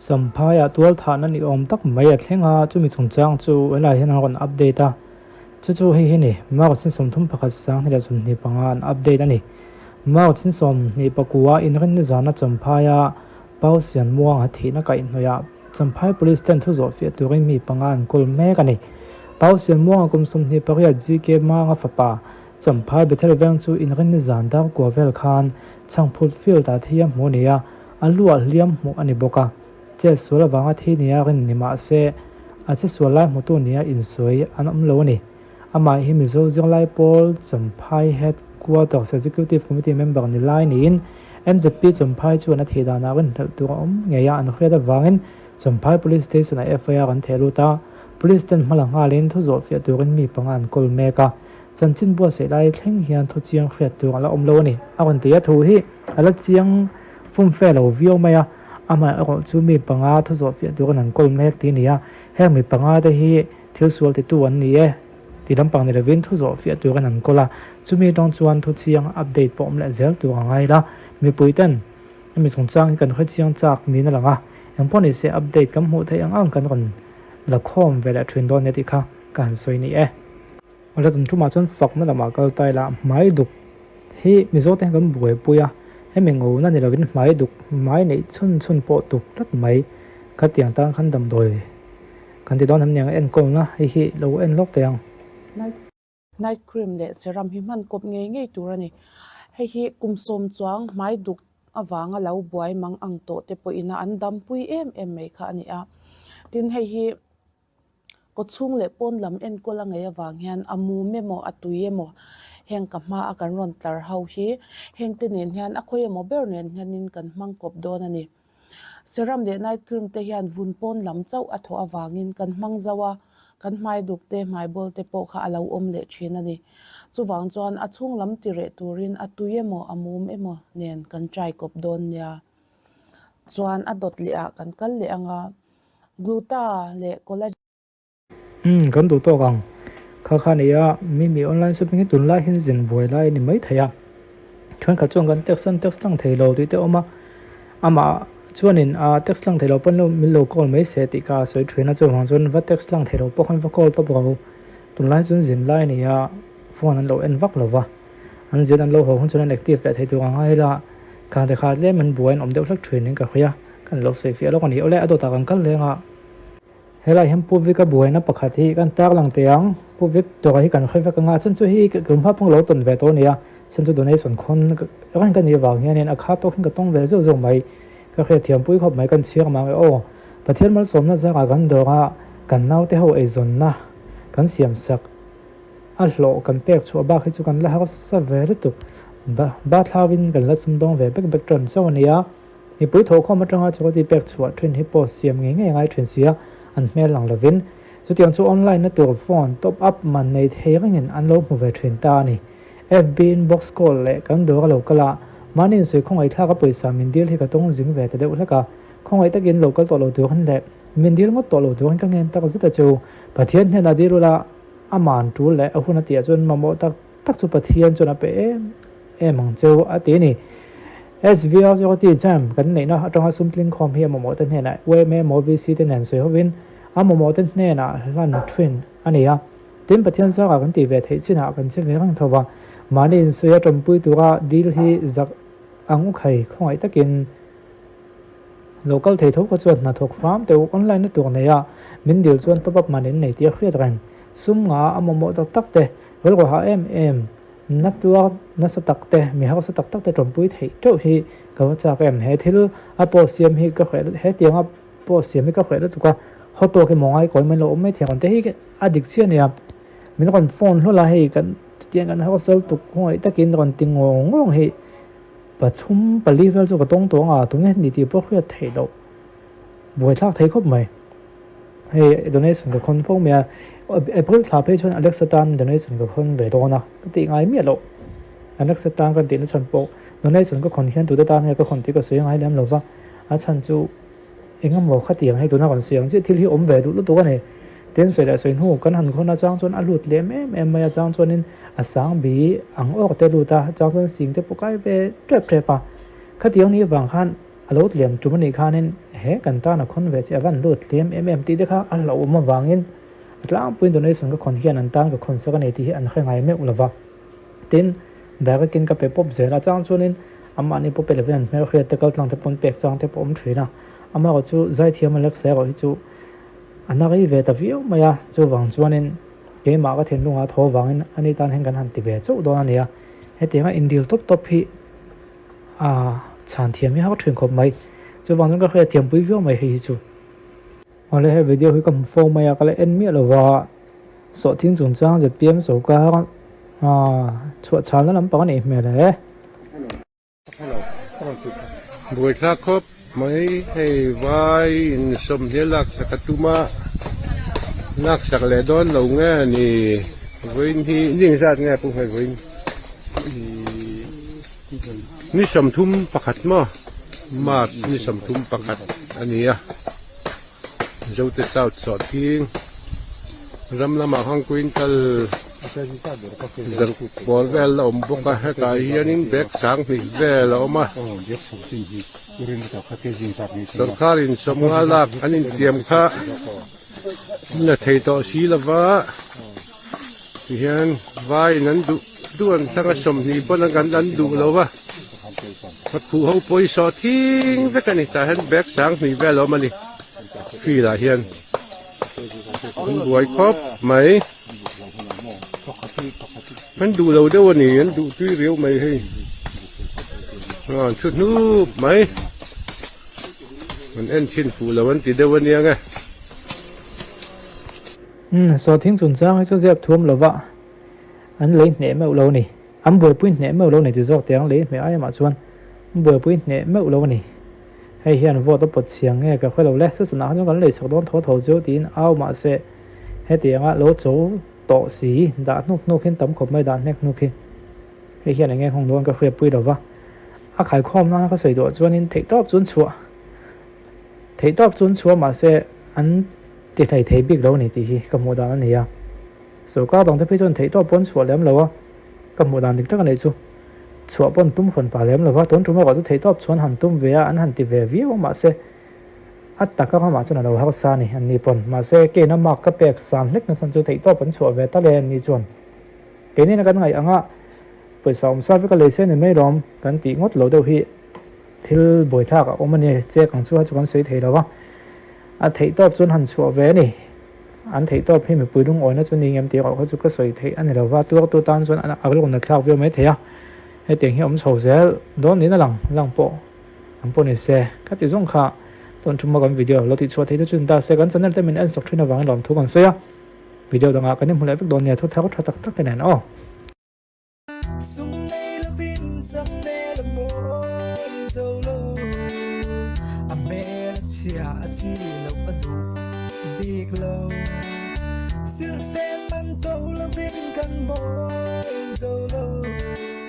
สัมภาษณ์ตัวฐานันอมตักไม่อยากเห็นจูมีสงจังจูเวลาเห็นคนอัปเดตจูให้เห็นนี่มาก็สินสมทุมพักสังที่เราสุนทรีปังอันอัปเดตนี่มาก็สินสมนี่ปกัวอินเรื่องนี้จานัดสัมภาษณ์เป้าเสียนม่วงหัดที่นักอินโนยาสัมภาษณ์ police เต็นทุกโซฟีตัวเรื่องมีปังอันกุลแม่กันนี่เป้าเสียนม่วงกุมสุนทรีปักยาจีเกมางัฟป่าสัมภาษณ์เบทเทอร์เวงจูอินเรื่องนี้จานดาวกัวเวลคานช่างพูดฟิลตาที่ยมโมเนียอันลัวเลี้ยมหมูอันนี้บกะเจ้าส่วนบางที่นี้กันนิมาเสอาจจะส่วนไล่หมดตัวนี้อินสวยอันโลนี่อามาฮิมิโซจึงไล่พอลสัมภาษณ์ Headquarters Executive Committee Member ในไล่นี้MZP สัมภาษณ์ชวนทีดานากันตัวเงียอันเครียดวางกันสัมภาษณ์ Police Station ใน FIR กันเทลุตา Police Station มาหลังงานเล่นทุกโซเฟียตัวกันมีปังอันกลเมกาจันจินบัวเสไล่เท่งเฮียนทุกเชียงเครียดตัวกันละโลนี่อาวันที่จะถูที่อะไรเชียงฟุ้งเฟ้อเราวิวไหมอ่ะอามาเอาจูมีปังอาทุกโซเฟียตัวกันกลเมกที่นี่แห่มีปังอาได้ที่เที่ยวสวนที่ตัวนี้ที่ลำปังในระวินทุกโซเฟียตัวกันก็ละจูมีต้องชวนทุกเชียงอัปเดตผมและเซลตัวไงละมีปุ๋ยเต้นมีสงจ้างกันค่อยเชียงจากมีนั่นแหละอย่างพวกนี้เสียอัปเดตกับหัวไทยอ่างกันก่อนละครเวลาเทรนด์โดนเนี่ยที่ค่ะการสวยนี่วันละจนทุ่มมาจนฝักนั่นแหละมาเกาไตละไม้ดุที่มีโซ่แต่กันบุยปุยให้เมงูนั่นเราเป็นไม้ดุไม้ในชุนโปตุกตัดไม้ขัดเตียงตั้งขันดำโดยกันที่โดนทำอย่างเอ็นกงนะให้เราเอ็นล็อกเตียงไนท์ครีมและเซรั่มหิมันกบเงยตัวนี่ให้กุมสมจวงไม้ดุอวางเราบวยมังอังโตเตปอินาอันดำปุยไม่ค่ะนี่ตินให้ก็ชุ่งเล็ปนลำเอ็นก็ละไงวางเฮียนอามูเมโมอตุยโมแห่งกับมาอาการร้อนตาเฮาแห่งตินเห็นเฮียนอคอยโมเบลเนียนเฮียนนินกันมังกบโดนนี่เซรั่มเดไนท์ครีมเตเฮียนวุนปนลำเจ้าอัทอวางินกันมังจาวกันไม้ดุเตไม้บอลเตโปค่ะเราเละเชนนี่จูวางจวนอชุ่งลำติเรตูรินอตุยโมอามูเมโมเนียนกันใจกบโดนเนี่ยจวนอดดเละกันเละงากลูตาเละคอลลากันดูตัวกันข้าเนี่ยมีออนไลน์ช้อปปิ้งตุนไล่เห็นสินบวยไล่นี่ไม่ทายชวนกันจงกันเท็กซ์ตั้งเทโลตัวเตอมาชวนนินเท็กซ์ตั้งเทโลเป็นมิโลกอลไม่เสติกาสวยทรีน่าจะหวังจนว่าเท็กซ์ตั้งเทโลพวกเขาคอลตัวเราตุนไล่จนสินไล่เนี่ยฟังนั้นเราเอ็นวักเราวะอันสินนั้นเราหัวคนจนแอคทีฟแต่ที่ตัวง่ายละการแต่ขาดเล่มันบวยอมเดียวทักทรีนิ่งกับเขากันเราเสียฟีแล้วกันนี้เอาเลยเอาตัวตากันเลยเฮลัยเห็นผู้วิกบวยนับประคติกันตากหลังเตียงผู้วิกตัวที่กันค่อยฟังงาฉันช่วยกลุ่มภาพพงเราต้นเวตัวนี้ฉันจะโดนในส่วนคนกันนี่วางเนี่ยอาคาโตขึ้นก็ต้องเวซึ่งไม่ก็แค่เทียมปุ้ยขบไม่กันเชื่อมาโอ้ประเทศมันสมน่าจะกันดอกกันเน่าเท่าไอ้จนนะกันเสียมสักอัลโลกันเปียกชัวบ้าขึ้นจุกันแล้วก็สเวรตุบ้าทาวินกันแล้วสมดงเวเบกตรนเจ้าเนี่ยนี่ปุ้ยโถข้อมาตรงจุกันที่เปียกชัวเทรนฮิปโปเสียมง่ายเทรนเสียอันเมลหลังละวินสุดที่อันชูออนไลน์นั่นตัวฟอนท็อปอัพมันในเทงเงินอันลบหัวเทรนตานี่ FB inbox call เละกันดูกันโลกละมันนี่สุดของไอ้ท่าก็ไปสามินเดียลที่ก็ต้องจิงเวทเดียวแล้วก็ของไอ้ตะกินโลกก็ตัวโลตัวขันเละมินเดียลก็ตัวโลตัวขันก็เงินตะก็สุดจะประเทศเนี่ยนาดีรู้ละอามันจูเละเอาคนที่จนมาโมตักสุประเทศจนไปมังเจ้าอาทินี่SVR จะที่จำกันนี่นะตรงสุ่มลิงคอมเฮียโมตันเนี่ยนะเว้ยแม่โมวิซีตันเนี่ยสวยเขาวินโมตันเนี่ยนะรันทวินอันนี้ทีมประเทศสักกันตีเวทชินะกันเช่นเรื่องทว่ามานี่สวยจนปุยตัวดีลที่จากอังอุไข่ของไอ้ตะกิน local เททุกก็ชวนนัดทุกฟาร์มแต่ออนไลน์นั่นตัวเนี่ยมินเดียวชวนตัวแบบมานี่ในที่เครียดกันสุ่มโมตักเตะเรื่องว่านัดตัวนัดสตักเตะมีเขาสตักเตะจนปุยเทเจ้าที่ก็ว่าจากเฮทิลโปเซียมที่ก็เขยเฮตียงโปเซียมที่ก็เขยแล้วถูกว่าเขาตัวกันมองไอ้ก่อนมันเราไม่เถียงกันแต่ที่อดิกเชียเนี่ยมีคนฟอนหุ่นละให้กันเถียงกันเขาก็เซลตุกห้อยตะกินก่อนติงงงให้ปัจจุบันปลีเวลจะก็ต้องตัวตรงนี้ดีที่พวกเขาเทเราบวยทักเทครบไหมให้โดนในส่วนของคนพวกเมียไอ้พวกทาเพชรอเล็กซ์ตันโดนในส่วนของคนเวโดนะก็ตีง่ายเมียเราอเล็กซ์ตันกันตีในส่วนโปโดนในส่วนก็คนเขียนตัวตาเนี่ยก็คนที่ก็สวยง่ายแล้วเราว่าอาจารย์จูเองก็บอกขัดเตียงให้ตัวน่าก่อนเสียงที่อมเวดูรู้ตัวกันเนี่ยเดินสวยแต่สวยหูกันหันคนอาจารย์จนอรุดเลี้ยมไม่อาจารย์จนนินอาสังบีอังออกแต่รู้ตาอาจารย์จนสิ่งที่พวกไอ้เวเจ็บปะขัดเตียงนี้บางขั้นอ alo tliam tumani khanin he kan ta na khon ve che avan lut tliam mm ti de kha alo ma wangin atlang puin donation ka khon hian an tang ka khon sa ka nei ti an khengai me ulova tin daga kin ka pe pop zela chang chunin ama ni pop eleven me khre te kal tlang te pon pek chang te pom thina ama ko chu zai thiam lek se ro hi chu anari ve ta viu maya chu wang chuanin ke ma ka then lunga tho wangin ani tan hen kan han ti ve chu do ania he te ma indil top top hi chan thiam mi ha thwen khop mai chu wang ka khre thiam pui viu mai hi chu ole he video hi kam fo maya ka le en mi lo wa so thing chung chang zpm so ka chua chan lam pa ni me le buổi ra khớp mấy hay vai in sum thế lạc sạc tuma lạc sạc lẽ đón lâu nghe nè với thì những sao nghe cũng phải với ni sum thum pakat mà ni sum thum pakat anh à dấu tới sao sọt thiên ram la mà hang queen tal giờ bỏ về là ông bốc cái cái hiền in bẹt sáng thì về là ông àตอนข้ารินสมงาลักอันนี้เตรียมข้าเนี่ยไทยต่อสีละว่าที่เห็นว่านั้นดูอันทั้งสมนีบนกันนั้นดูแล้วว่าพัดผู้เขาปล่อยสอดทิ้งไปกันนี่แต่เห็นแบกสังนี่แวแล้วมันนี่พี่ละเห็นมันบวยครบไหมมันดูเราได้วันนี้ดูที่เรียวไหมให้ชุดนู้ไหมมันเอ็นชินฟูแล้ววันติดเดวันนี้ไงso thing chun chang chu zep thum lova an le ne me lo ni am boi puin ne me lo ni ti zok tiang le me ai ma chuan boi puin ne me lo ni hei hian vo to pot chiang nge ka khoi lo le sa sana jong kan le sak don tho tho jo tin aw ma se he tianga lo cho to si da nuk hin tam khop mai da nek nuk hi hei hian nge hong don ka khoi pui lova a khai khom na ka sei do chuan in thei top chun chua ma se an ti thai thei big lo ni ti hi ka mo da an ya so ka dong te pe chon thei top pon chua lem lo wa ka mo dan dik ta ka nei chu chua pon tum khon pa lem lo wa ton tu ma ka tu thei top chon han tum ve an han ti ve vi ma se at ta ka ma chon lo ha sa ni an ni pon ma se ke na mak ka pek sam lek na san chu thei top pon chua ve ta le ni chon ke ni na kan ngai anga poi som sa ve ka le se ni mai rom kan ti ngot lo deu hi thil boi thak a omani che kang chu ha chu kan sei thei lo wa a thei top chun han chua ve ni an thei top hi me pui dung oi na chu ni ngem ti ko chu ka sei thei an lo wa tu tan chun an a lo na thak ve mai thei a he teng hi om chho zel don ni na lang po am po ni se ka ti zong kha ton thuma kan video lo ti chua thei tu chun ta se kan channel te min an sok thina wang lom thu kan soya video danga kan ni mulai vek don ne thu thak thak tak te nen o chia chi lo adu big low sil se man to lo vin kan bo so low